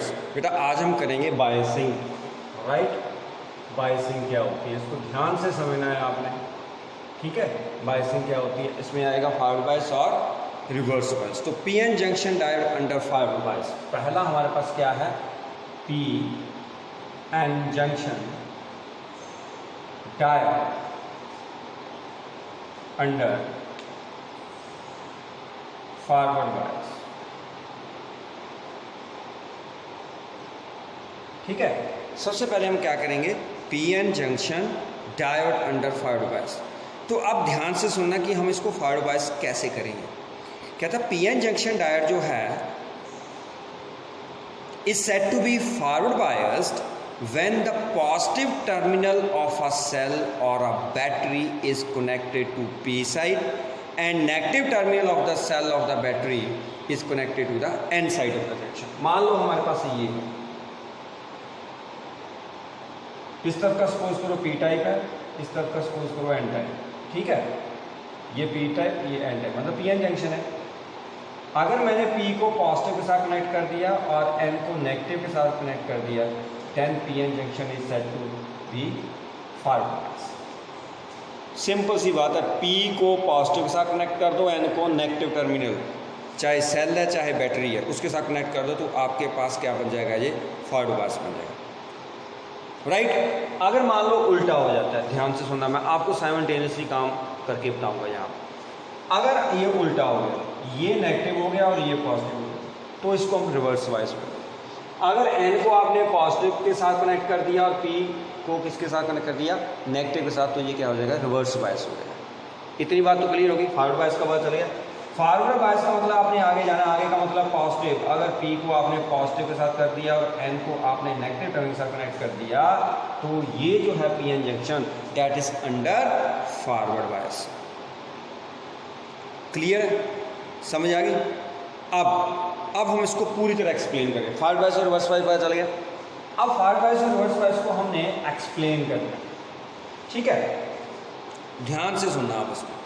Students, बेटा आज हम करेंगे बायसिंग, राइट। बायसिंग क्या होती है इसको ध्यान से समझना है आपने, ठीक है। बायसिंग क्या होती है, इसमें आएगा फॉरवर्ड बायस और रिवर्स बायस। तो P N junction diode under forward bias, पहला हमारे पास क्या है, P N junction diode under forward bias, ठीक है। सबसे पहले हम क्या करेंगे, P N junction diode under forward bias. तो अब ध्यान से सुनना कि हम इसको फॉरवर्ड बायस कैसे करेंगे। कहता पी एन जंक्शन डायोड जो है is said to be forward biased when the positive terminal of a cell or a battery is connected to P side and negative terminal of the cell of the battery is connected to the N side of the junction। मान लो हमारे पास ये है, इस तरफ का suppose करो P type है, इस तरफ का सपोज करो N टाइप, ठीक है। ये P टाइप, ये N टाइप, मतलब P N जंक्शन है। अगर मैंने P को पॉजिटिव के साथ कनेक्ट कर दिया और N को नेगेटिव के साथ कनेक्ट कर दिया, then PN junction is said to be forward bias। Simple सी बात है, P को पॉजिटिव के साथ कनेक्ट कर दो, N को नेगेटिव टर्मिनल, चाहे सेल है चाहे बैटरी है, उसके साथ कनेक्ट कर दो तो आपके पास क्या बन जाएगा, ये फॉरवर्ड बायस बन जाएगा, राइट। अगर मान लो उल्टा हो जाता है, ध्यान से सुनना, मैं आपको साइमल्टेनियसली काम करके बताऊंगा यहाँ। अगर ये उल्टा हो गया, ये नेगेटिव हो गया और ये पॉजिटिव हो गया, तो इसको हम रिवर्स बायस बोलते हैं। अगर N को आपने पॉजिटिव के साथ कनेक्ट कर दिया और P को किसके साथ कनेक्ट कर दिया, नेगेटिव के साथ, तो ये क्या हो जाएगा, रिवर्स बायस हो जाएगा। इतनी बात तो क्लियर होगी। फॉरवर्ड बायस का पता चलेगा। फॉरवर्ड बायस का मतलब आपने आगे जाना, आगे का मतलब पॉजिटिव। अगर P को आपने पॉजिटिव के साथ कर दिया और N को आपने नेगेटिव टर्मिनल के साथ कनेक्ट कर दिया, तो ये जो है P N junction that is under forward bias. Clear, समझ आ गई। अब हम इसको पूरी तरह एक्सप्लेन करें। फॉरवर्ड बायस और रिवर्स बायस पता चल गया। अब फॉरवर्ड बायस और रिवर्स बायस को हमने एक्सप्लेन करना, ठीक है। ध्यान से सुनना आप इसको।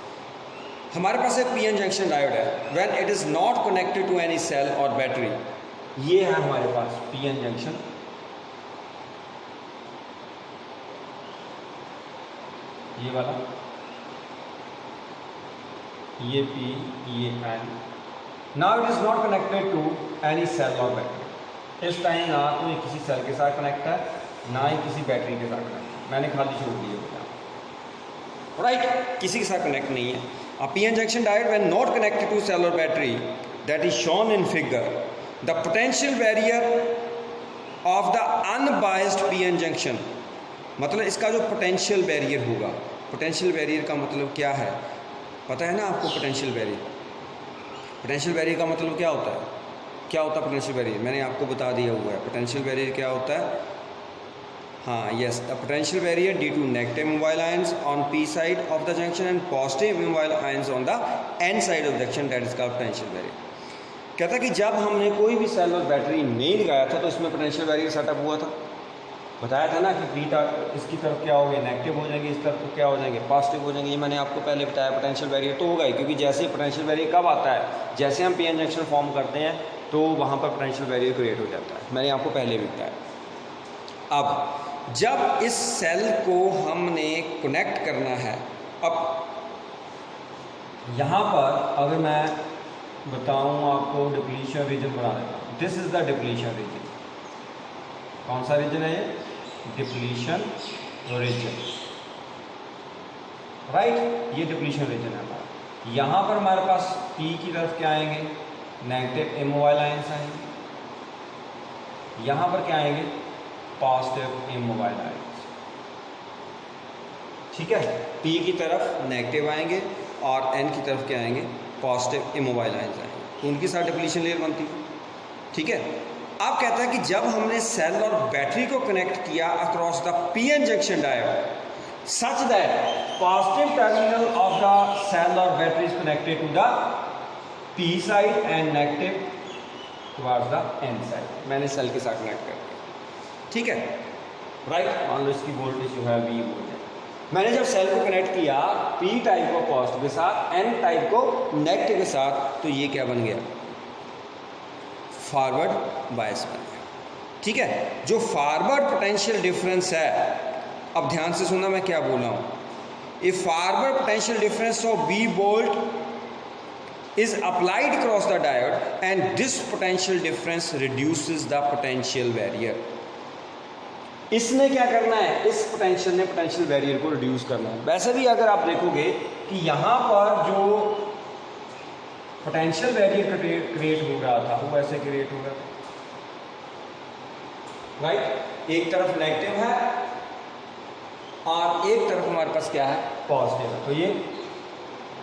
हमारे पास एक पी एन जंक्शन डायोड है, when it is not connected to any cell और बैटरी। ये है हमारे पास पी एन जंक्शन, ये वाला, ये P, ये N। Now it is not connected to any cell और बैटरी। इस टाइम ना तो ये किसी सेल के साथ कनेक्ट है, ना ही किसी बैटरी के साथ कनेक्ट है, मैंने खाली छोड़ दिया बता, राइट, किसी के साथ कनेक्ट नहीं है। A PN junction diode when not connected to cell or battery that is shown in figure, the potential barrier of the unbiased PN junction, मतलब इसका जो पोटेंशियल बैरियर होगा, पोटेंशियल बैरियर का मतलब क्या है, पता है ना आपको। पोटेंशियल बैरियर, पोटेंशियल बैरियर का मतलब क्या होता है, क्या होता है पोटेंशियल बैरियर, मैंने आपको बता दिया हुआ है। पोटेंशियल बैरियर क्या होता है, हाँ, yes, the potential barrier due to negative mobile ions on P side of the junction and positive mobile ions on the N side of junction, that is called potential barrier. कहता कि जब हमने कोई भी सेल और battery नहीं लगाया था तो इसमें पोटेंशियल बैरियर सेटअप हुआ था। बताया था ना कि P इसकी तरफ क्या हो गया, नेगेटिव हो जाएंगे, इस तरफ क्या हो जाएंगे, पॉजिटिव हो जाएंगे। ये मैंने आपको पहले बताया। पोटेंशियल बैरियर तो होगा ही, क्योंकि जैसे ही पोटेंशियल बैरियर कब आता है, जैसे हम पी एन जंक्शन फॉर्म करते हैं तो वहाँ पर पोटेंशियल बैरियर क्रिएट हो जाता है, मैंने आपको पहले भी बताया। अब जब इस सेल को हमने कनेक्ट करना है, अब यहाँ पर अगर मैं बताऊँ आपको, डिप्लीशन रीजन बना देता हूँ। This is the depletion region. कौन सा रीजन है ये, डिप्लीशन रीजन, राइट, ये डिप्लीशन रीजन है हमारा। यहाँ पर हमारे पास P की तरफ क्या आएंगे, नेगेटिव इमोबाइल आयंस आएंगे, यहाँ पर क्या आएंगे, पॉजिटिव इमोबाइल आयंस, ठीक है। P की तरफ नेगेटिव आएंगे और N की तरफ क्या आएंगे, पॉजिटिव इमोबाइल आयंस आएंगे, तो उनकी साथ डिप्लीशन लेयर बनती है, ठीक है। अब कहता है कि जब हमने सेल और बैटरी को कनेक्ट किया across the P N junction diode such that positive terminal of the cell और battery is connected to the P side and negative towards the N side, मैंने सेल के साथ कनेक्ट कर दिया, ठीक है, राइट। मान लो इसकी वोल्टेज जो है V वोल्ट, मैंने जब सेल को कनेक्ट किया P टाइप को पॉजिटिव के साथ, N टाइप को नेगेटिव के साथ, तो ये क्या बन गया, फॉरवर्ड बायस बन गया। ठीक है। जो फॉरवर्ड पोटेंशियल डिफरेंस है, अब ध्यान से सुनना मैं क्या बोल रहा हूँ। If forward potential difference of B volt is applied cross the diode and this potential difference reduces the potential barrier. इसने क्या करना है, इस पोटेंशियल ने पोटेंशियल बैरियर को रिड्यूस करना है। वैसे भी अगर आप देखोगे कि यहाँ पर जो पोटेंशियल बैरियर क्रिएट हो रहा था वो ऐसे क्रिएट हो रहा था, राइट। एक तरफ नेगेटिव है और एक तरफ हमारे पास क्या है, पॉजिटिव है। तो ये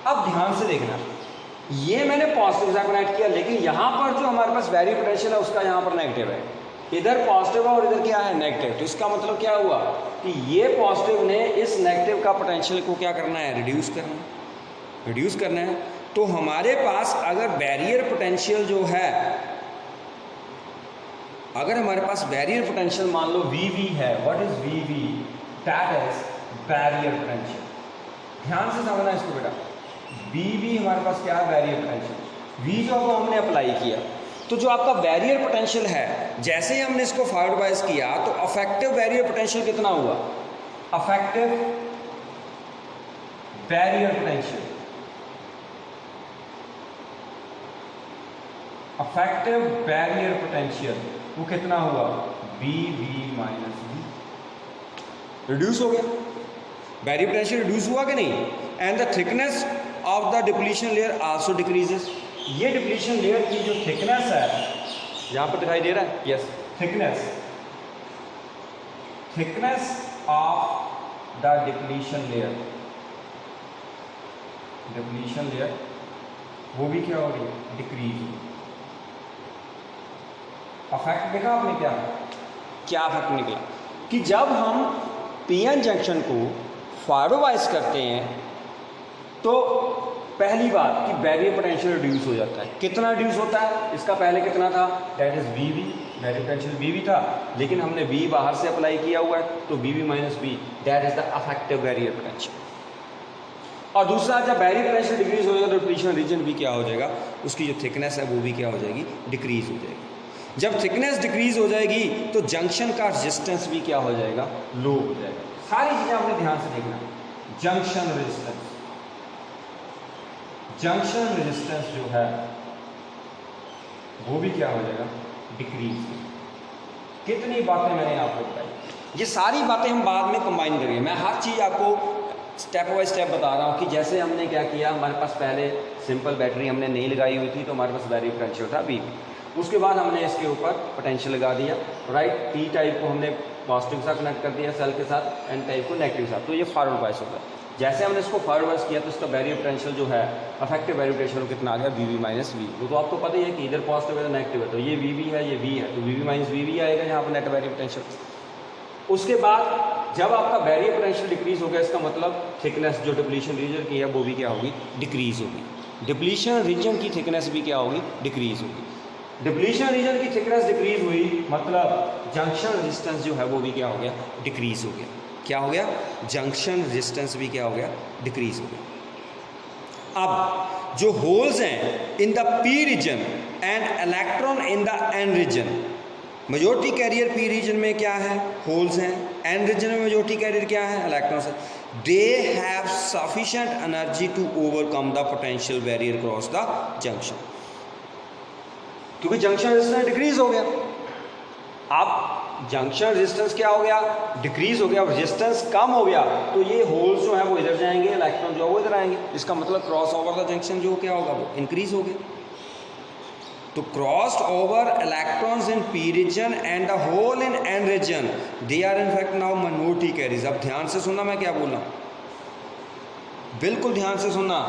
अब ध्यान से देखना, ये मैंने पॉजिटिव से कनेक्ट किया, लेकिन यहाँ पर जो हमारे पास बैरियर पोटेंशियल है उसका यहाँ पर नेगेटिव है, इधर पॉजिटिव है और इधर क्या है, नेगेटिव। तो इसका मतलब क्या हुआ कि ये पॉजिटिव ने इस नेगेटिव का पोटेंशियल को क्या करना है, रिड्यूस करना है, रिड्यूस करना है। तो हमारे पास अगर बैरियर पोटेंशियल जो है, अगर हमारे पास बैरियर पोटेंशियल मान लो VV है, what is VV, that is barrier potential. ध्यान से समझना इसको बेटा, BV हमारे पास क्या है, बैरियर पोटेंशियल। V जो हमने अप्लाई किया, तो जो आपका बैरियर पोटेंशियल है, जैसे ही हमने इसको फॉरवर्ड बायस किया तो अफेक्टिव बैरियर पोटेंशियल कितना हुआ, affective barrier potential, affective barrier potential वो कितना हुआ, BV माइनस V, रिड्यूस हो गया, बैरियर पोटेंशियल रिड्यूस हुआ कि नहीं। And the thickness of the depletion layer also decreases. ये डिप्लीशन लेयर की जो थिकनेस है, यहाँ पर दिखाई दे रहा है, yes, thickness, thickness of the depletion layer, depletion layer वो भी क्या हो रही है, डिक्रीज। अफेक्ट देखा आपने क्या अफेक्ट निकला कि जब हम PN जंक्शन को फॉरवर्ड बायस करते हैं तो पहली बात कि बैरियर पोटेंशियल रिड्यूस हो जाता है। कितना रिड्यूस होता है, इसका पहले कितना था, that is VV, barrier potential VV था, लेकिन हमने V बाहर से अप्लाई किया हुआ है, तो BV minus V, that is the affective barrier potential. और दूसरा, जब बैरियर पोटेंशियल डिक्रीज हो जाएगा तो डिप्लीशन रीजन भी क्या हो जाएगा, उसकी जो थिकनेस है वो भी क्या हो जाएगी, डिक्रीज हो जाएगी। जब थिकनेस डिक्रीज हो जाएगी तो जंक्शन का रेजिस्टेंस भी क्या हो जाएगा, लो हो जाएगा। सारी चीजें आपने ध्यान से देखना। जंक्शन रेजिस्टेंस, जंक्शन रेजिस्टेंस जो है वो भी क्या हो जाएगा, डिक्रीज। कितनी बातें मैंने आपको बताई, ये सारी बातें हम बाद में कंबाइन करेंगे। मैं हर चीज़ आपको स्टेप बाय स्टेप बता रहा हूँ कि जैसे हमने क्या किया, हमारे पास पहले सिंपल बैटरी हमने नहीं लगाई हुई थी, तो हमारे पास बैरियर पोटेंशियल था BV। उसके बाद हमने इसके ऊपर पोटेंशियल लगा दिया, राइट। P टाइप को हमने पॉजिटिव के साथ कनेक्ट कर दिया सेल के साथ, N टाइप को नेगेटिव के साथ, तो ये फॉरवर्ड बायस होता है। जैसे हमने इसको फॉरवर्ड बायस किया तो इसका बैरियर पोटेंशियल जो है, अफेक्टिव बैरियर पोटेंशियल कितना आ गया, BV माइनस V। वो तो आपको पता ही है कि इधर पॉजिटिव है तो नेगेटिव है, तो ये VV है, ये V है, तो BV माइनस VV आएगा यहाँ पर नेट बैरियर पोटेंशियल। उसके बाद जब आपका बैरियर पोटेंशियल डिक्रीज हो गया, इसका मतलब थिकनेस जो डिप्लीशन रीजन की है वो भी क्या होगी, डिक्रीज होगी। डिप्लीशन रीजन की थिकनेस भी क्या होगी, डिक्रीज होगी। डिप्लीशन रीजन की थिकनेस डिक्रीज हुई, मतलब जंक्शन रेजिस्टेंस जो है वो भी क्या हो गया, डिक्रीज हो गया। क्या हो गया, जंक्शन रेजिस्टेंस भी क्या हो गया, डिक्रीज हो गया। अब जो होल्स हैं in the P region and electron in the N region, majority carrier P region में क्या है, होल्स हैं, N रीजन में मेजॉरिटी कैरियर क्या है, इलेक्ट्रॉन्स है। They have sufficient energy to overcome the potential barrier cross the junction, क्योंकि junction resistance decrease हो गया। अब जंक्शन रेजिस्टेंस क्या हो गया, डिक्रीज हो गया, रेजिस्टेंस कम हो गया, तो ये होल्स जो है वो इधर जाएंगे, इलेक्ट्रॉन जो है वो इधर आएंगे। इसका मतलब क्रॉस ओवर द जंक्शन जो क्या होगा, वो इंक्रीज हो गया। तो cross over electrons in P region and the hole in N region, they are in fact now minority carriers. अब ध्यान से सुनना मैं क्या बोल रहा हूँ, बिल्कुल ध्यान से सुनना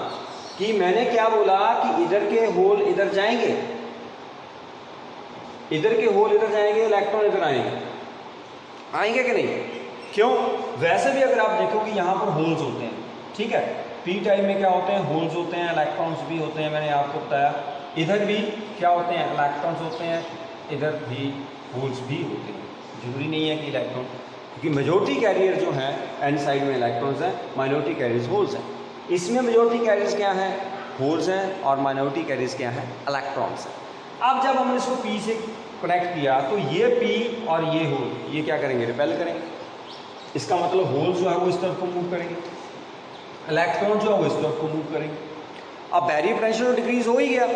कि मैंने क्या बोला कि इधर के होल इधर जाएंगे, इधर के होल इधर जाएंगे, इलेक्ट्रॉन इधर आएंगे, आएंगे कि नहीं, क्यों। वैसे भी अगर आप देखो कि यहाँ पर होल्स होते हैं, ठीक है, P टाइप में क्या होते हैं, होल्स होते हैं, इलेक्ट्रॉन्स भी होते हैं, मैंने आपको बताया। इधर भी क्या होते हैं, इलेक्ट्रॉन्स होते हैं, इधर भी होल्स भी होते हैं। जरूरी नहीं है कि इलेक्ट्रॉन, क्योंकि मेजॉरिटी कैरियर जो है N साइड में इलेक्ट्रॉन्स हैं, माइनॉरिटी कैरियर्स होल्स हैं। इसमें मेजॉरिटी कैरियर्स क्या हैं, होल्स हैं, और माइनॉरिटी कैरियर्स क्या हैं, इलेक्ट्रॉन्स हैं। अब जब हमने इसको P से कनेक्ट किया तो ये पी और ये होल ये क्या करेंगे, रिपेल करेंगे। इसका मतलब होल जो है वो इस तरफ को मूव करेंगे, इलेक्ट्रॉन जो है वो इस तरफ को मूव करेंगे। अब बैरियर पोटेंशियल तो डिक्रीज हो ही गया,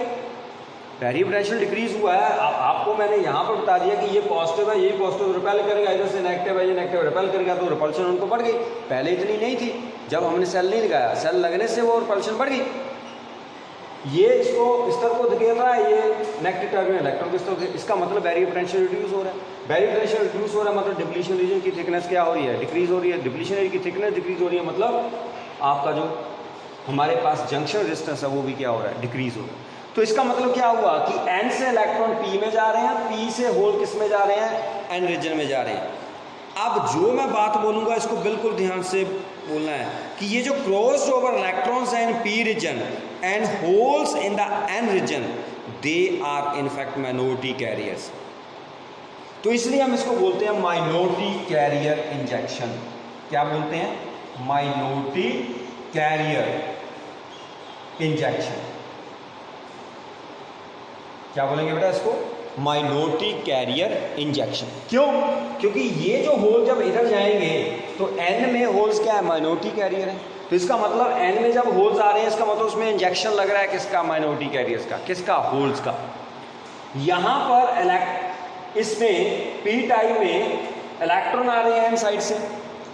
बैरियर पोटेंशियल डिक्रीज हुआ है। आपको मैंने यहाँ पर बता दिया कि ये पॉजिटिव है, ये पॉजिटिव रिपेल करेगा, इधर से नेगेटिव है, ये नेगेटिव रिपेल करेगा, तो रिपल्शन उनको बढ़ गई। पहले इतनी नहीं थी, जब हमने सेल नहीं लगाया, सेल लगने से वो रिपल्शन बढ़ गई। ये इसको इस तरफ को धकेल रहा है, ये नेगेटिव टर्मिनल इलेक्ट्रॉन किस तरफ, इसका मतलब बैरियर पोटेंशियल रिड्यूस हो रहा है। बैरियर पोटेंशियल रिड्यूस हो रहा है मतलब डिप्लीशन रीजन की थिकनेस क्या हो रही है, डिक्रीज हो रही है। डिप्लीशन रीजन की थिकनेस डिक्रीज हो रही है मतलब आपका जो हमारे पास जंक्शन रेजिस्टेंस है वो भी क्या हो रहा है, डिक्रीज हो रहा है। तो इसका मतलब क्या हुआ कि N से इलेक्ट्रॉन P में जा रहे हैं, P से होल किस में जा रहे हैं, N रीजन में जा रहे हैं। अब जो मैं बात बोलूँगा इसको बिल्कुल ध्यान से बोलना है कि ये जो क्रॉस्ड ओवर इलेक्ट्रॉन्स हैं in P region and holes in the N region, they are in fact minority carriers. तो इसलिए हम इसको बोलते हैं माइनॉरिटी कैरियर इंजेक्शन। क्या बोलते हैं, माइनॉरिटी कैरियर इंजेक्शन। क्या बोलेंगे बेटा इसको, माइनॉरिटी कैरियर इंजेक्शन। क्यों, क्योंकि ये जो होल जब इधर जाएंगे तो N में होल्स क्या है, माइनॉरिटी कैरियर है। तो इसका मतलब N में जब होल्स आ रहे हैं इसका मतलब उसमें इंजेक्शन लग रहा है किसका, माइनॉरिटी कैरियर्स का, किसका, होल्स का। यहाँ पर इसमें P टाइप में इलेक्ट्रॉन आ रहे हैं N साइड से,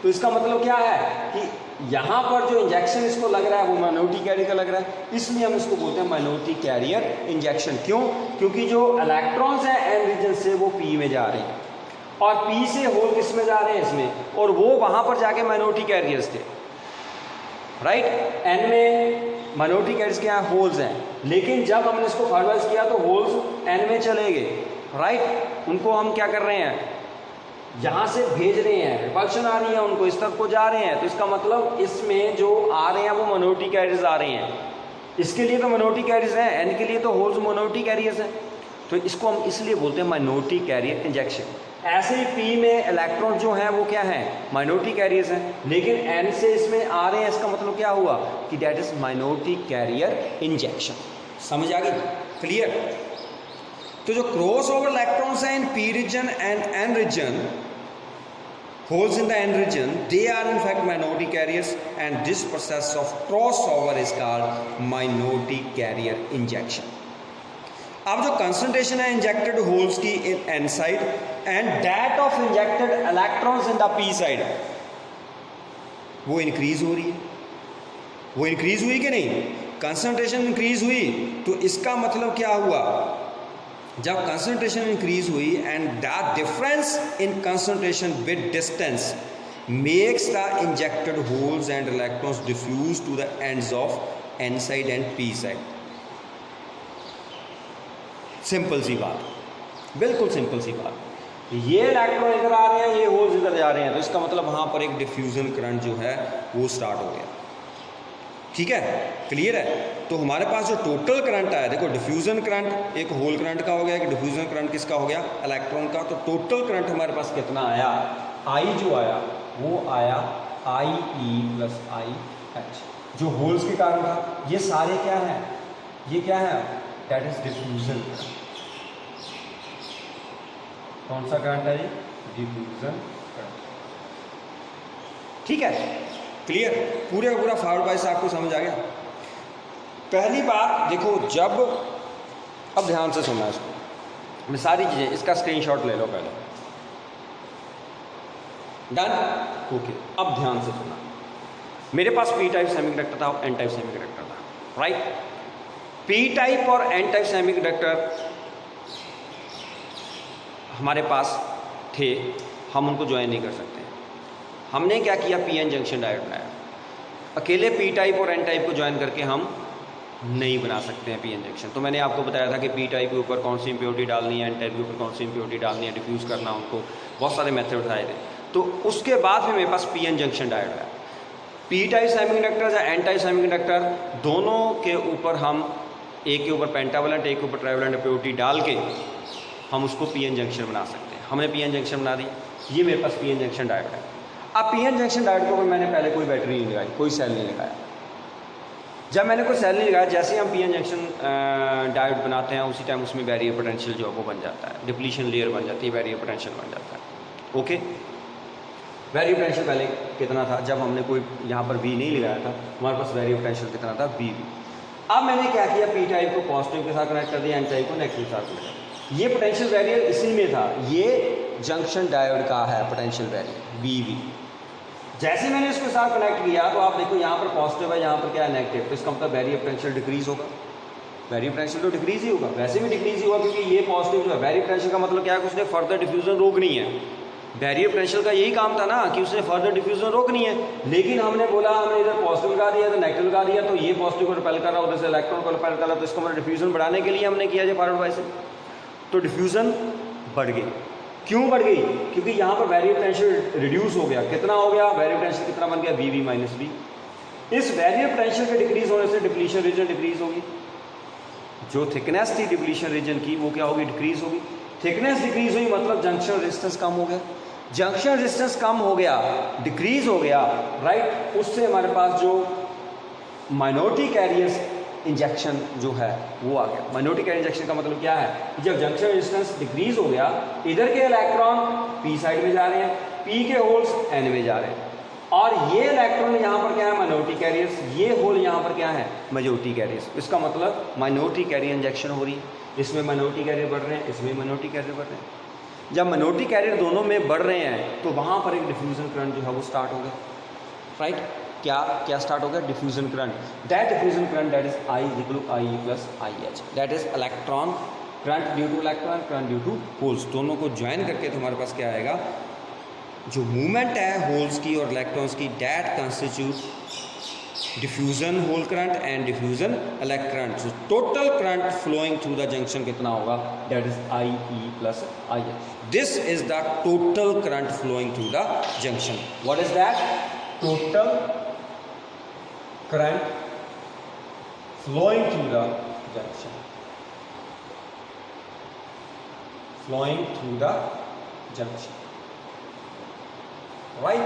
तो इसका मतलब क्या है कि यहाँ पर जो इंजेक्शन इसको लग रहा है वो माइनॉरिटी कैरियर का लग रहा है, इसलिए हम इसको बोलते हैं माइनॉरिटी कैरियर इंजेक्शन। क्यों, क्योंकि जो इलेक्ट्रॉन्स हैं N रीजन से वो P में जा रहे हैं और P से होल किस में जा रहे हैं, इसमें, और वो वहाँ पर जाके माइनॉरिटी कैरियर्स थे, राइट। N में माइनॉरिटी कैरियर्स क्या है, होल्स हैं, लेकिन जब हमने इसको फॉरवर्ड किया तो होल्स N में चले गए, राइट। उनको हम क्या कर रहे हैं, यहाँ से भेज रहे हैं, रिपल्शन आ रही है उनको, इस तरफ को जा रहे हैं, तो इसका मतलब इसमें जो आ रहे हैं वो माइनॉरिटी कैरियर्स आ रहे हैं। इसके लिए तो माइनॉरिटी कैरियर्स हैं, N के लिए तो होल्स माइनॉरिटी कैरियर्स हैं, तो इसको हम इसलिए बोलते हैं माइनॉरिटी कैरियर इंजेक्शन। ऐसे ही P में इलेक्ट्रॉन जो हैं वो क्या हैं, माइनॉरिटी कैरियर्स हैं, लेकिन N से इसमें आ रहे हैं, इसका मतलब क्या हुआ कि that is minority carrier injection. समझ आ गई, क्लियर। तो जो क्रॉस ओवर इलेक्ट्रॉन्स हैं in P region and N region, holes in the N region, they are in fact minority carriers, and this process of crossover is called minority carrier injection. अब जो concentration है injected holes की in N side and that of injected electrons in the P side, वो increase हो रही है, वो increase हुई कि नहीं, concentration increase हुई, तो इसका मतलब क्या हुआ, जब कंसंट्रेशन इंक्रीज हुई and the difference in concentration with distance makes the injected holes and electrons diffuse to the ends of N side and P side. Simple सी बात, बिल्कुल सिंपल सी बात। ये इलेक्ट्रॉन इधर आ रहे हैं, ये होल्स इधर जा रहे हैं, तो इसका मतलब वहां पर एक डिफ्यूजन करंट जो है वो स्टार्ट हो गया। ठीक है, क्लियर है। तो हमारे पास जो टोटल करंट आया, देखो डिफ्यूजन करंट एक होल करंट का हो गया, एक डिफ्यूजन करंट किसका हो गया, इलेक्ट्रॉन का। तो टोटल करंट हमारे पास कितना आया, I जो आया वो आया IE प्लस IH, जो होल्स के कारण था। ये सारे क्या है, ये क्या है, दैट इज डिफ्यूजन। कौन सा करंट है ये, डिफ्यूजन करंट। ठीक है, क्लियर, पूरे का पूरा फॉरवर्ड बाय से आपको समझ आ गया। पहली बात देखो, जब, अब ध्यान से सुनना इसको, मैं सारी चीज़ें, इसका स्क्रीनशॉट ले लो पहले, डन, ओके। अब ध्यान से सुनना, मेरे पास P टाइप सेमीकंडक्टर था और N टाइप सेमीकंडक्टर था, राइट। P टाइप और N टाइप सेमीकंडक्टर हमारे पास थे, हम उनको ज्वाइन नहीं कर सकते। हमने क्या किया, PN जंक्शन डायोड बनाया। अकेले P टाइप और N टाइप को ज्वाइन करके हम नहीं बना सकते हैं PN जंक्शन। तो मैंने आपको बताया था कि P टाइप के ऊपर कौन सी इम्प्योरिटी डालनी है, N टाइप के ऊपर कौन सी इम्प्योरिटी डालनी है, डिफ्यूज़ करना, उनको बहुत सारे मेथड उठाए थे। तो उसके बाद फिर मेरे पास PN जंक्शन डायोड है। P टाइप सेमीकंडक्टर या N टाइप सेमीकंडक्टर, दोनों के ऊपर हम एक के ऊपर पेंटावलेंट, एक के ऊपर ट्राइवलेंट इम्प्योरिटी डाल के हम उसको PN जंक्शन बना सकते हैं। हमने PN जंक्शन बना दी, ये मेरे पास PN जंक्शन डायोड है। अब PN जंक्शन डायोड के ऊपर मैंने पहले कोई बैटरी नहीं लगाई, कोई सेल नहीं लगाया। जब मैंने कोई सेल नहीं लगाया, जैसे ही हम पी एन जंक्शन डायोड बनाते हैं उसी टाइम उसमें बैरियर पोटेंशियल जो है वो बन जाता है, डिप्लीशन लेयर बन जाती है, बैरियर पोटेंशियल बन जाता है। ओके, बैरियर पोटेंशियल पहले कितना था, जब हमने कोई यहाँ पर V नहीं लगाया था, हमारे पास बैरियर पोटेंशियल कितना था, VB। अब मैंने क्या किया, पी टाइप को पॉजिटिव के साथ कनेक्ट कर दिया, एन टाइप को नेगेटिव के साथ कनेक्ट कर दिया। ये पोटेंशियल बैरियर इसी में था, ये जंक्शन डायोड का है पोटेंशियल बैरियर VB। जैसे मैंने इसके साथ कनेक्ट किया तो आप देखो यहाँ पर पॉजिटिव है, यहाँ पर क्या है नेगेटिव, तो इसका मतलब बैरियर पोटेंशियल डिक्रीज होगा। बैरियर पोटेंशियल तो डिक्रीज ही होगा, वैसे भी डिक्रीज ही होगा क्योंकि ये पॉजिटिव जो है। बैरियर पोटेंशियल का मतलब क्या है, उसने फर्दर डिफ्यूजन रोकनी है। बैरियर पोटेंशियल का यही काम था ना कि उसने फर्दर डिफ्यूजन रोकनी है, लेकिन हमने बोला हमने इधर पॉजिटिव लगा दिया तो नेगेटिव लगा दिया, तो ये पॉजिटिव को रिपेल कर रहा है, उधर से इलेक्ट्रॉन को रिपेल कर रहा है, तो इसको मतलब डिफ्यूजन बढ़ाने के लिए हमने किया जो फॉरवर्ड बायसिंग, तो डिफ्यूजन बढ़ गई। क्यों बढ़ गई, क्योंकि यहाँ पर बैरियर पोटेंशियल रिड्यूस हो गया। कितना हो गया, बैरियर पोटेंशियल कितना बन गया, VB माइनस V। इस बैरियर पोटेंशियल के डिक्रीज होने से डिप्लीशन रीजन डिक्रीज होगी, जो थिकनेस थी डिप्लीशन रीजन की वो क्या होगी, डिक्रीज होगी। थिकनेस डिक्रीज हुई मतलब जंक्शन रेजिस्टेंस कम हो गया, जंक्शन रेजिस्टेंस कम हो गया, डिक्रीज हो गया, राइट। उससे हमारे पास जो माइनॉरिटी कैरियर्स इंजेक्शन जो है वो आ गया। माइनॉरिटी कैरियर इंजेक्शन का मतलब क्या है कि जब जंक्शन रेजिस्टेंस डिक्रीज हो गया, इधर के इलेक्ट्रॉन P साइड में जा रहे हैं, P के होल्स N में जा रहे हैं, और ये इलेक्ट्रॉन यहाँ पर क्या है, माइनॉरिटी कैरियर्स, ये होल यहाँ पर क्या है, मेजॉरिटी कैरियर्स। इसका मतलब माइनॉरिटी कैरियर इंजेक्शन हो रही है, इसमें माइनॉरिटी कैरियर बढ़ रहे हैं, इसमें माइनॉरिटी कैरियर बढ़ रहे हैं। जब माइनॉरिटी कैरियर दोनों में बढ़ रहे हैं तो वहाँ पर एक डिफ्यूजन करंट जो है वो स्टार्ट हो गया, राइट। क्या स्टार्ट हो गया, diffusion current. That diffusion current that is I equal to IE plus IH, that is electron current due to electron, current due to holes. दोनों को ज्वाइन करके तुम्हारे पास क्या आएगा, जो मूवमेंट है होल्स की और इलेक्ट्रॉन्स की, that constitute diffusion hole current and diffusion electron current. So total current flowing through the junction कितना होगा, that is IE plus IH। This is the total current flowing through the junction. What is that, total current flowing through the junction, flowing through the junction, right.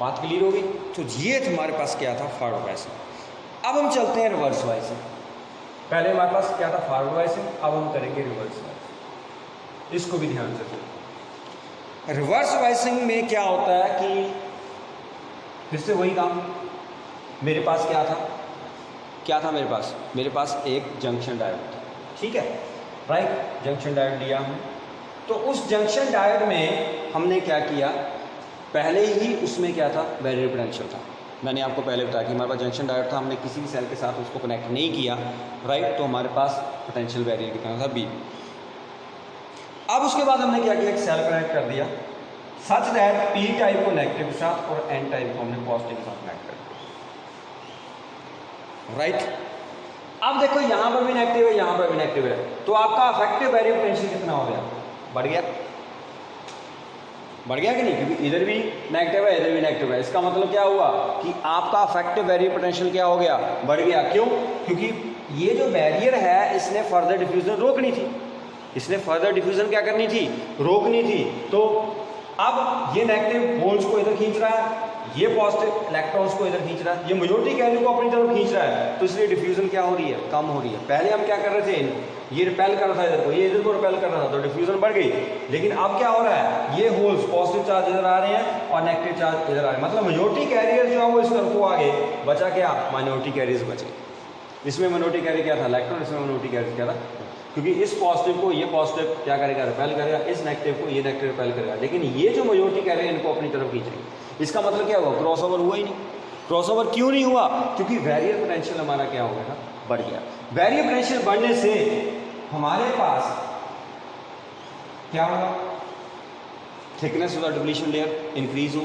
बात clear होगी। तो ये तुम्हारे पास क्या था, forward biasing. अब हम चलते हैं रिवर्स बायसिंग। पहले हमारे पास क्या था, फॉरवर्ड बायसिंग, अब हम करेंगे रिवर्स बायसिंग। इसको भी ध्यान से सुनो। रिवर्स बायसिंग में क्या होता है कि फिर से वही काम, मेरे पास क्या था मेरे पास एक जंक्शन डायोड था, ठीक है, राइट। जंक्शन डायोड लिया हमने, तो उस जंक्शन डायोड में हमने क्या किया, पहले ही उसमें क्या था, बैरियर पोटेंशियल था। मैंने आपको पहले बताया कि हमारे पास जंक्शन डायोड था, हमने किसी भी सेल के साथ उसको कनेक्ट नहीं किया, राइट। तो हमारे पास पोटेंशियल बैरियर कितना था, B। अब उसके बाद हमने क्या किया, एक सेल कनेक्ट कर दिया सच दैट P टाइप को नेगेटिव के साथ और N टाइप को हमने पॉजिटिव के साथ कनेक्ट कर दिया, राइट। अब देखो यहाँ पर भी नेगेटिव है, यहाँ पर भी नेगेटिव है, तो आपका अफेक्टिव बैरियर पोटेंशियल कितना हो गया, बढ़ गया कि नहीं, क्योंकि इधर भी नेगेटिव है, इधर भी नेगेटिव है। इसका मतलब क्या हुआ कि आपका अफेक्टिव बैरियर पोटेंशियल क्या हो गया, बढ़ गया। क्यों, क्योंकि ये जो बैरियर है इसने फर्दर डिफ्यूजन रोकनी थी, इसने फर्दर डिफ्यूजन क्या करनी थी, रोकनी थी। तो अब ये नेगेटिव होल्स को इधर खींच रहा है, ये पॉजिटिव इलेक्ट्रॉन्स को इधर खींच रहा है, ये मेजॉरिटी कैरियर को अपनी तरफ खींच रहा है, तो इसलिए डिफ्यूजन क्या हो रही है, कम हो रही है। पहले हम क्या कर रहे थे, ये रिपेल कर रहा था इधर को, ये इधर को रिपेल कर रहा था, तो डिफ्यूजन बढ़ गई। लेकिन अब क्या हो रहा है, ये होल्स पॉजिटिव चार्ज इधर आ रहे हैं और नेगेटिव चार्ज इधर आ रहे हैं, मतलब मेजॉरिटी कैरियर जो है वो इस तरफ को आ गए, बचा क्या, माइनॉरिटी कैरियर्स बचे। इसमें माइनॉरिटी कैरियर क्या था, इलेक्ट्रॉन, इसमें माइनॉरिटी कैरियर क्या था, क्योंकि इस पॉजिटिव को ये पॉजिटिव क्या करेगा, रिपेल करेगा, इस नेगेटिव को ये नेगेटिव रिपेल करेगा। लेकिन ये जो मेजॉरिटी कैरियर इनको अपनी तरफ खींच रही, इसका मतलब क्या हुआ, क्रॉस ओवर हुआ ही नहीं। क्रॉस ओवर क्यों नहीं हुआ, क्योंकि बैरियर पोटेंशियल हमारा क्या हो गया, बढ़ गया। बैरियर पोटेंशियल बढ़ने से हमारे पास क्या होगा, thickness of the depletion layer increase हो,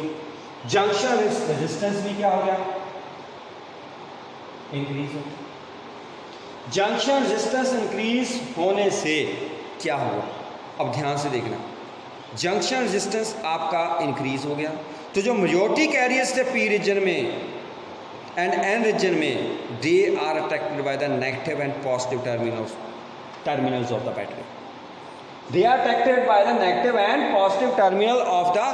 जंक्शन रेजिस्टेंस भी क्या हो गया, इंक्रीज हो। जंक्शन रेजिस्टेंस इंक्रीज होने से क्या हुआ, अब ध्यान से देखना, जंक्शन रेजिस्टेंस आपका इंक्रीज हो गया, तो जो मेजॉरिटी कैरियर्स थे P रीजन में एंड N रीजन में, they are attracted by the negative and positive terminals of the battery. They are attracted by the negative and positive terminal of the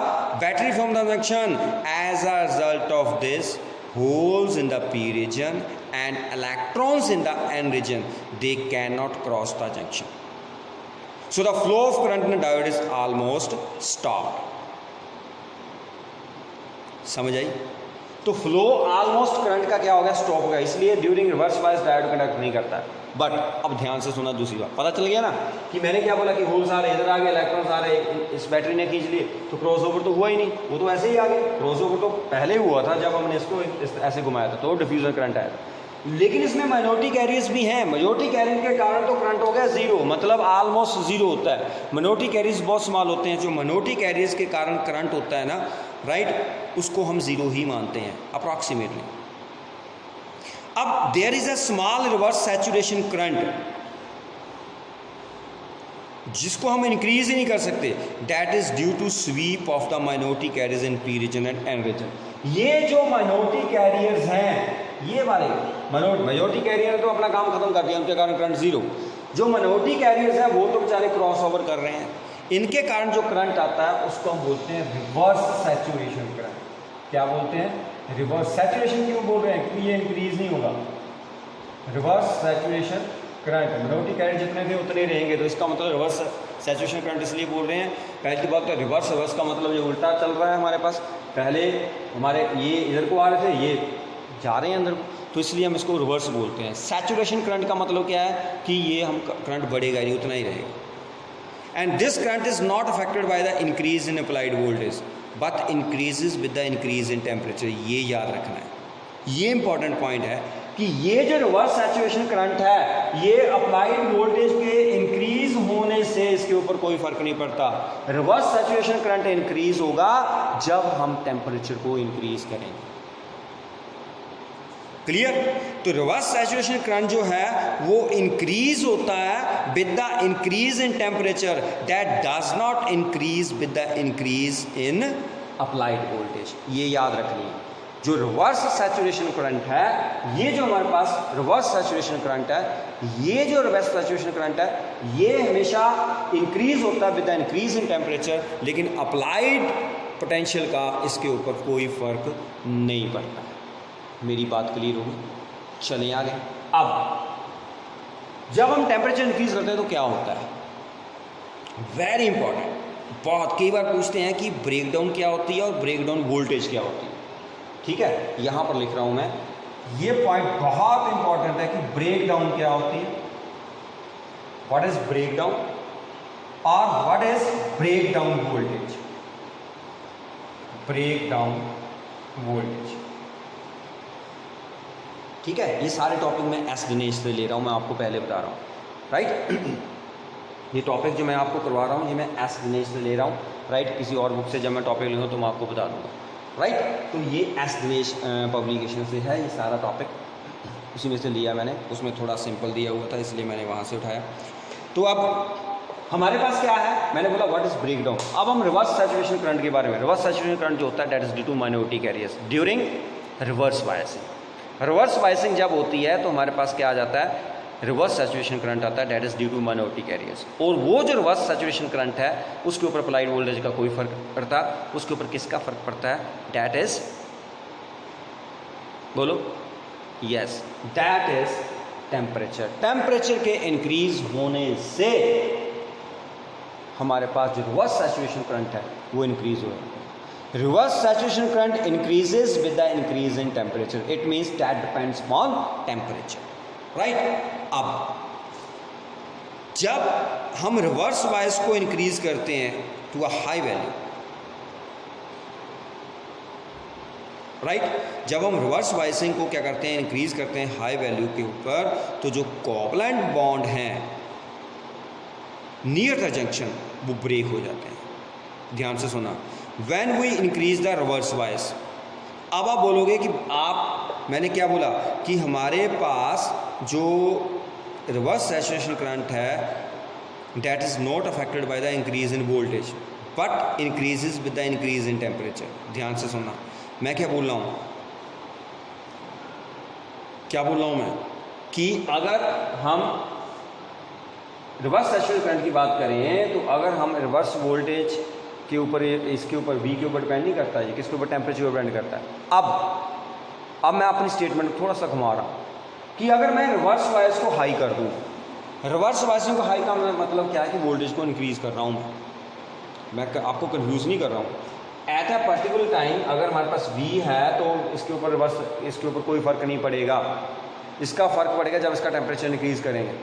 battery from the junction. As a result of this, holes in the p region and electrons in the n region, they cannot cross the junction. So the flow of current in a diode is almost stopped. समझ आई? तो flow almost current का क्या हो गया, stop हो गया, इसलिए during reverse bias diode conduct नहीं करता है। बट अब ध्यान से सुना, दूसरी बात पता चल गया ना कि मैंने क्या बोला कि होल्स आ रहे इधर आ गए, इलेक्ट्रॉन्स आ रहे, इस बैटरी ने खींच लिए, तो क्रॉस ओवर तो हुआ ही नहीं, वो तो ऐसे ही आ गए। क्रॉस ओवर तो पहले हुआ था जब हमने इसको ऐसे घुमाया था, तो डिफ्यूजन करंट आया था। लेकिन इसमें माइनॉरिटी कैरियर्स भी हैं, माइनॉरिटी कैरियर के कारण तो करंट हो गया जीरो, मतलब ऑलमोस्ट जीरो होता है। माइनॉरिटी कैरियर्स बहुत स्मॉल होते हैं, जो माइनॉरिटी कैरियर्स के कारण करंट होता है ना, राइट, उसको हम जीरो ही मानते हैं अप्रॉक्सीमेटली। अब there is a small reverse saturation current, जिसको हम इंक्रीज ही नहीं कर सकते, that is due to sweep of the minority carriers in P region and N region. ये जो माइनॉरिटी कैरियर्स हैं, ये वाले माइनॉरिटी कैरियर तो अपना काम खत्म कर दिया, उनके कारण करंट जीरो। जो माइनॉरिटी कैरियर्स हैं वो तो बेचारे क्रॉस ओवर कर रहे हैं, इनके कारण जो करंट आता है उसको हम बोलते हैं रिवर्स सैचुरेशन करंट। क्या बोलते हैं? Reverse saturation. क्यों बोल रहे हैं? क्योंकि ये इंक्रीज नहीं होगा। Reverse saturation current, minority carrier जितने थे उतने रहेंगे, तो इसका मतलब रिवर्स सैचुरेशन करंट इसलिए बोल रहे हैं। पहली बात तो रिवर्स, रिवर्स का मतलब ये उल्टा चल रहा है हमारे पास, पहले हमारे ये इधर को आ रहे थे, ये जा रहे हैं अंदर को, तो इसलिए हम इसको रिवर्स बोलते हैं। सैचुरेशन करंट का मतलब क्या है कि ये हम करंट बढ़ेगा नहीं, उतना ही रहेगा। And this current is not affected by the increase in applied voltage but increases with the increase in temperature. ये याद रखना है, ये इंपॉर्टेंट पॉइंट है कि ये जो रिवर्स सैचुरेशन करंट है, ये अप्लाइड वोल्टेज के इंक्रीज होने से इसके ऊपर कोई फर्क नहीं पड़ता। रिवर्स सैचुरेशन करंट इंक्रीज होगा जब हम टेम्परेचर को इंक्रीज करेंगे। क्लियर? तो रिवर्स सैचुरेशन करंट जो है वो इंक्रीज होता है with the increase in temperature, that does not increase with the increase in applied voltage. ये याद रखनी है। जो रिवर्स सैचुरेशन करंट है, ये जो हमारे पास रिवर्स सैचुरेशन करंट है, ये जो रिवर्स सैचुरेशन करंट है, ये हमेशा इंक्रीज होता है with the increase in temperature, लेकिन अप्लाइड पोटेंशियल का इसके ऊपर कोई फर्क नहीं पड़ता। मेरी बात क्लियर होगी? चलिए आगे। अब जब हम टेम्परेचर इंक्रीज करते हैं तो क्या होता है? वेरी इंपॉर्टेंट, बहुत कई बार पूछते हैं कि ब्रेकडाउन क्या होती है और ब्रेकडाउन वोल्टेज क्या होती है। ठीक है, यहां पर लिख रहा हूं मैं, ये पॉइंट बहुत इंपॉर्टेंट है कि ब्रेकडाउन क्या होती है, व्हाट इज ब्रेकडाउन और what is breakdown voltage. Breakdown voltage, ठीक है, ये सारे टॉपिक मैं एस दिनेश से ले रहा हूँ, मैं आपको पहले बता रहा हूँ, राइट। ये टॉपिक जो मैं आपको करवा रहा हूँ ये मैं एस दिनेश से ले रहा हूँ, राइट। किसी और बुक से जब मैं टॉपिक लूँगा तो मैं आपको बता दूँगा, राइट। तो ये एस दिनेश पब्लिकेशन से है, ये सारा टॉपिक उसी में से लिया मैंने, उसमें थोड़ा सिंपल दिया हुआ था इसलिए मैंने वहाँ से उठाया। तो अब हमारे पास क्या है, मैंने बोला व्हाट इज ब्रेकडाउन। अब हम रिवर्स सैचुरेशन करंट के बारे में, रिवर्स सैचुरेशन करंट जो होता है that is due to minority carriers during reverse biasing. Reverse biasing जब होती है तो हमारे पास क्या आ जाता है, रिवर्स सैचुरेशन करंट आता है, that is due to minority carriers. और वो जो रिवर्स सैचुरेशन करंट है उसके ऊपर अप्लाइड वोल्टेज का कोई फर्क पड़ता, उसके ऊपर किसका फर्क पड़ता है, दैट इज, बोलो, yes, that is temperature. Temperature के इंक्रीज होने से हमारे पास जो रिवर्स सैचुरेशन करंट है वो इंक्रीज हो जाता है। Reverse saturation current increases with the increase in temperature. It means that depends on temperature, right? अब जब हम रिवर्स बायस को इंक्रीज करते हैं to a high value, right, जब हम रिवर्स बायसिंग को क्या करते हैं, इंक्रीज करते हैं हाई वैल्यू के ऊपर, तो जो कोवलेंट बॉन्ड हैं नियर द जंक्शन वो ब्रेक हो जाते हैं। ध्यान से सुना, When we increase the reverse bias, अब आप बोलोगे कि आप, मैंने क्या बोला कि हमारे पास जो रिवर्स सैचुरेशन करंट है that is not affected by the increase in voltage but increases with the increase in temperature। ध्यान से सुनना, मैं क्या बोल रहा हूँ, क्या बोल रहा हूँ मैं, कि अगर हम रिवर्स सैचुरेशन करंट की बात करें तो अगर हम रिवर्स वोल्टेज के ऊपर, इसके ऊपर V के ऊपर डिपेंड नहीं करता है, किसके ऊपर, टेम्परेचर पर डिपेंड करता है। अब अब मैं अपनी स्टेटमेंट को थोड़ा सा घुमा रहा हूँ कि अगर मैं रिवर्स वाइस को हाई कर दूँ, रिवर्स वाइसिंग को हाई का मतलब क्या है कि वोल्टेज को इंक्रीज़ कर रहा हूँ मैं आपको कन्फ्यूज़ नहीं कर रहा हूँ। एट ए पर्टिकुलर टाइम अगर हमारे पास V है तो इसके ऊपर रिवर्स, इसके ऊपर कोई फ़र्क नहीं पड़ेगा, इसका फ़र्क पड़ेगा जब इसका टेम्परेचर इंक्रीज़ करेंगे,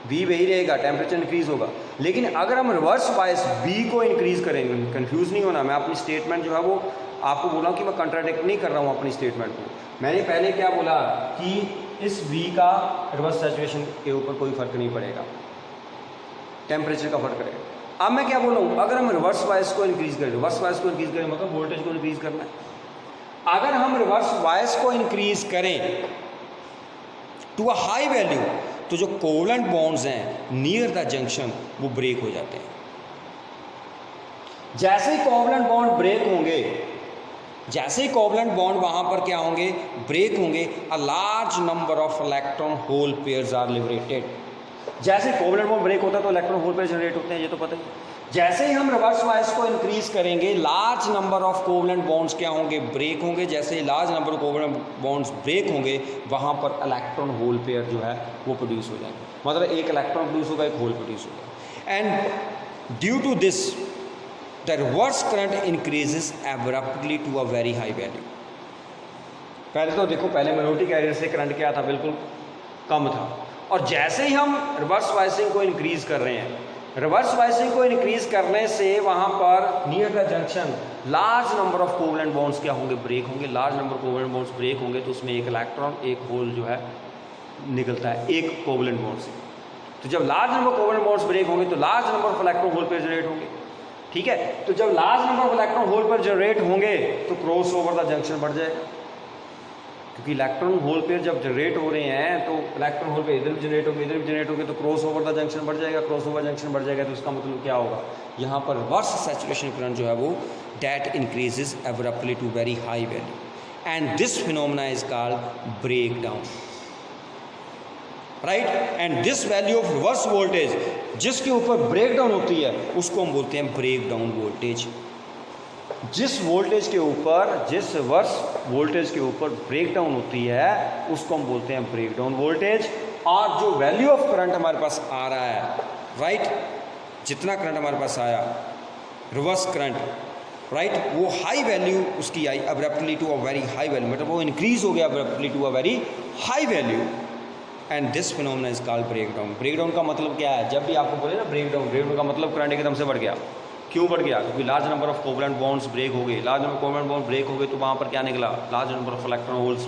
V वही रहेगा, टेम्परेचर इंक्रीज़ होगा। लेकिन अगर हम रिवर्स वाइस B को इंक्रीज़ करेंगे, कंफ्यूज नहीं होना, मैं अपनी स्टेटमेंट जो है वो आपको बोला हूँ कि मैं कंट्राडिक्ट नहीं कर रहा हूँ अपनी स्टेटमेंट को। मैंने पहले क्या बोला कि इस V का रिवर्स सैचुरेशन के ऊपर कोई फ़र्क नहीं पड़ेगा, टेम्परेचर का फ़र्क पड़ेगा। अब मैं क्या बोल रहा हूँ, अगर हम रिवर्स वाइस को इंक्रीज़ करें, रिवर्स वाइस को इंक्रीज़ करें मतलब वोल्टेज को इंक्रीज़ करना है। अगर हम रिवर्स वाइस को इंक्रीज़ करें टू अ हाई वैल्यू तो जो कोवलेंट बॉन्ड्स हैं नियर द जंक्शन वो ब्रेक हो जाते हैं। जैसे ही कोवलेंट बॉन्ड ब्रेक होंगे, जैसे ही कोवलेंट बॉन्ड वहां पर क्या होंगे, ब्रेक होंगे, a large number of electron hole pairs are liberated. जैसे कोवलेंट बॉन्ड ब्रेक होता है तो इलेक्ट्रॉन होल पेयर जनरेट होते हैं, ये तो पता ही। जैसे ही हम रिवर्स वाइस को इंक्रीज करेंगे, large number of covalent bonds क्या होंगे, ब्रेक होंगे। जैसे ही large number of covalent bonds break होंगे, वहां पर इलेक्ट्रॉन होल पेयर जो है वो प्रोड्यूस हो जाएंगे, मतलब एक इलेक्ट्रॉन प्रोड्यूस होगा, एक होल प्रोड्यूस होगा। And due to this the reverse current increases abruptly to a very high value. पहले तो देखो, पहले माइनॉरिटी कैरियर से करंट क्या था, बिल्कुल कम था, और जैसे ही हम रिवर्स वाइसिंग को इंक्रीज कर रहे हैं, रिवर्स वाइसिंग को इंक्रीज करने से वहां पर near the junction large number of covalent bonds क्या होंगे, ब्रेक होंगे। Large number of covalent bonds break होंगे तो उसमें एक इलेक्ट्रॉन एक होल जो है निकलता है एक कोवलेंट बॉन्ड से। तो जब large number of covalent bonds break होंगे तो large number of electron hole pair generate होंगे, ठीक है। तो जब large number of electron hole pair generate होंगे तो क्रॉस ओवर द जंक्शन बढ़ जाएगा, क्योंकि इलेक्ट्रॉन होल पेयर जब जनरेट हो रहे हैं तो इलेक्ट्रॉन होल पेयर इधर भी जनरेट होंगे, इधर भी जनरेट होंगे, तो क्रॉस ओवर द जंक्शन बढ़ जाएगा। क्रॉस ओवर जंक्शन बढ़ जाएगा तो इसका मतलब क्या होगा, यहाँ पर रिवर्स सैचुरेशन करंट जो है वो that increases abruptly to very high value and this phenomena is called break down, right. And this value of reverse voltage जिसके ऊपर ब्रेक डाउन होती है उसको हम बोलते हैं ब्रेक डाउन वोल्टेज। जिस वोल्टेज के ऊपर, जिस रिवर्स वोल्टेज के ऊपर ब्रेक डाउन होती है उसको हम बोलते हैं ब्रेक डाउन वोल्टेज। और जो वैल्यू ऑफ करंट हमारे पास आ रहा है, राइट, जितना करंट हमारे पास आया रिवर्स करंट, राइट, वो हाई वैल्यू उसकी I abruptly to a very high value, मतलब वो इंक्रीज हो गया abruptly to a very high value and this phenomena is called break down. Break down का मतलब क्या है, जब भी आपको बोले ना ब्रेक डाउन, ब्रेक डाउन का मतलब करंट एकदम से बढ़ गया। क्यों बढ़ गया, क्योंकि large number of covalent bonds break हो गए। Large number of covalent bond break हो गए तो वहाँ पर क्या निकला, large number of electron holes,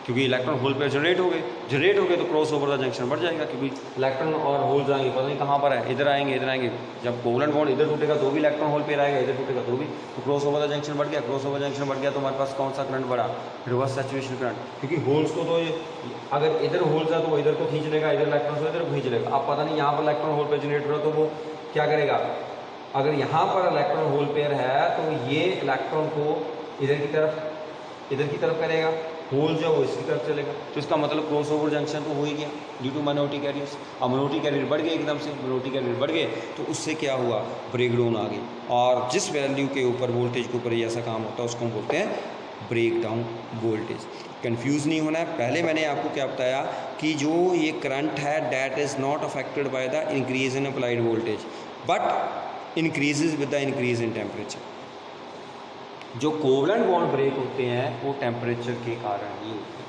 क्योंकि इलेक्ट्रॉन होल पेयर जनरेट हो गए तो क्रॉस ओवर द जंक्शन बढ़ जाएगा, क्योंकि इलेक्ट्रॉन और होल्स आएंगे, पता नहीं कहाँ पर है, इधर आएंगे इधर आएंगे। जब कोवलेंट बॉन्ड इधर टूटेगा तो भी इलेक्ट्रॉन होल पेयर आएगा, इधर टूटेगा तो भी, तो क्रॉस ओवर द जंक्शन बढ़ गया। क्रॉस ओवर जंक्शन बढ़ गया तो हमारे पास कौन सा करंट बढ़ा, रिवर्स सैचुरेशन करंट, क्योंकि होल्स को तो अगर इधर होल्स है तो वो इधर को खींच लेगा, इधर इलेक्ट्रॉन को इधर को खींच लेगा। अब पता नहीं यहाँ पर इलेक्ट्रॉन होल पेयर जनरेट हो रहा है तो वो क्या करेगा, अगर यहाँ पर इलेक्ट्रॉन होल पेयर है तो ये इलेक्ट्रॉन को इधर की तरफ करेगा, होल जो वो इसकी तरफ चलेगा, तो इसका मतलब क्रॉस ओवर जंक्शन तो हो ही गया ड्यू टू माइनॉरिटी कैरियर्स। अब माइनॉरिटी कैरियर बढ़ गए, एकदम से माइनॉरिटी कैरियर बढ़ गए तो उससे क्या हुआ, ब्रेक डाउन आ गई। और जिस वैल्यू के ऊपर, वोल्टेज के ऊपर ये ऐसा काम होता है उसको हम बोलते हैं ब्रेक डाउन वोल्टेज। कंफ्यूज नहीं होना है। पहले मैंने आपको क्या बताया कि जो ये करंट है that is not affected by the increase in applied voltage but increases with the increase in temperature. जो कोवलेंट बॉन्ड ब्रेक होते हैं वो टेम्परेचर के कारण ही होते हैं,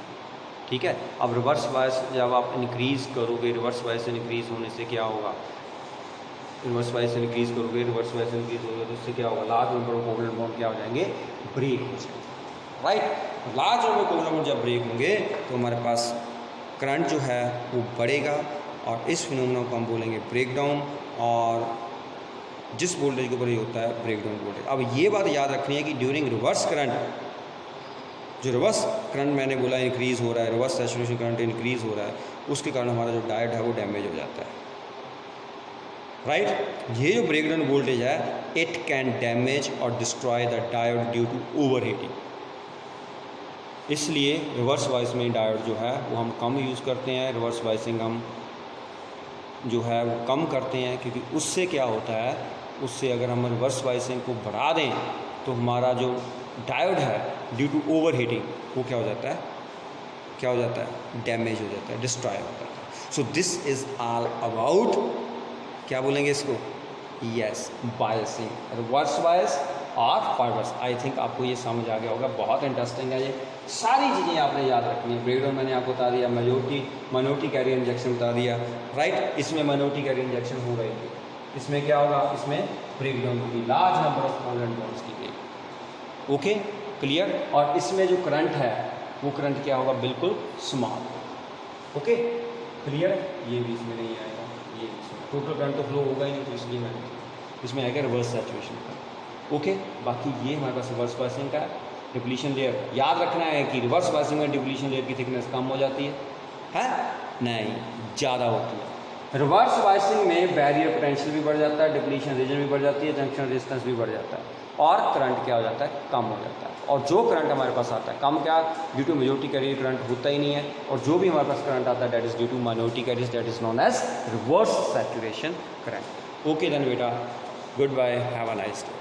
ठीक है। अब रिवर्स वाइस जब आप इंक्रीज़ करोगे, रिवर्स वाइस इंक्रीज़ होने से क्या होगा, रिवर्स वाइस इंक्रीज़ करोगे, रिवर्स वाइस इंक्रीज़ होगा तो उससे क्या होगा, large number of covalent bond क्या हो जाएंगे, ब्रेक हो जाएंगे, right. Large number of covalent bond जब ब्रेक होंगे तो हमारे पास करंट जो है वो बढ़ेगा और इस फिनोमेना को हम बोलेंगे ब्रेक डाउन। और जिस वोल्टेज के ऊपर ये होता है ब्रेक डाउन वोल्टेज। अब ये बात याद रखनी है कि ड्यूरिंग रिवर्स करंट, जो रिवर्स करंट मैंने बोला इंक्रीज़ हो रहा है, रिवर्स सैचुरेशन करंट इंक्रीज़ हो रहा है, उसके कारण हमारा जो डायोड है वो डैमेज हो जाता है, राइट। ये जो ब्रेक डाउन वोल्टेज है इट कैन डैमेज और destroy the diode due to over heating. इसलिए रिवर्स वाइस में डायोड जो है वो हम कम यूज़ करते हैं, रिवर्स वाइसिंग हम जो है वो कम करते हैं, क्योंकि उससे क्या होता है, उससे अगर हम रिवर्स वाइसिंग को बढ़ा दें तो हमारा जो डायोड है ड्यू टू ओवर हीटिंग वो क्या हो जाता है, क्या हो जाता है, डैमेज हो जाता है, डिस्ट्रॉय हो जाता है। So this is all about, क्या बोलेंगे इसको, यस, बायसिंग, रिवर्स बायस और फॉरवर्ड। आई थिंक आपको ये समझ आ गया होगा, बहुत इंटरेस्टिंग है ये, सारी चीज़ें आपने याद रखनी है। ब्रेकडाउन मैंने आपको बता दिया, माइनॉरिटी कैरियर इंजेक्शन बता दिया, राइट। इसमें माइनॉरिटी कैरियर इंजेक्शन हो रही है, इसमें क्या होगा, इसमें ब्रेकडाउन होगी, large number of covalent bonds की गई, ओके, क्लियर। और इसमें जो करंट है वो करंट क्या होगा, बिल्कुल स्मॉल, ओके, क्लियर। ये भी इसमें नहीं आएगा, ये टोटल करंट तो फ्लो होगा ही नहीं, तो इसलिए मैंने इसमें आएगा रिवर्स सैचुरेशन का, ओके। बाकी ये हमारे पास रिवर्स बायसिंग का डिप्लीशन लेयर, याद रखना है कि रिवर्स बायसिंग में डिप्लीशन लेयर की थिकनेस कम हो जाती है नहीं, ज़्यादा होती है। रिवर्स बायसिंग में बैरियर पोटेंशियल भी बढ़ जाता है, डिप्लीशन रीजन भी बढ़ जाती है, जंक्शन रेजिस्टेंस भी बढ़ जाता है, और करंट क्या हो जाता है, कम हो जाता है। और जो करंट हमारे पास आता है कम, क्या, due to majority carrier current होता ही नहीं है, और जो भी हमारे पास करंट आता है that is due to minority carrier, that is known as reverse saturation current. Okay then बेटा, good bye, have a nice day.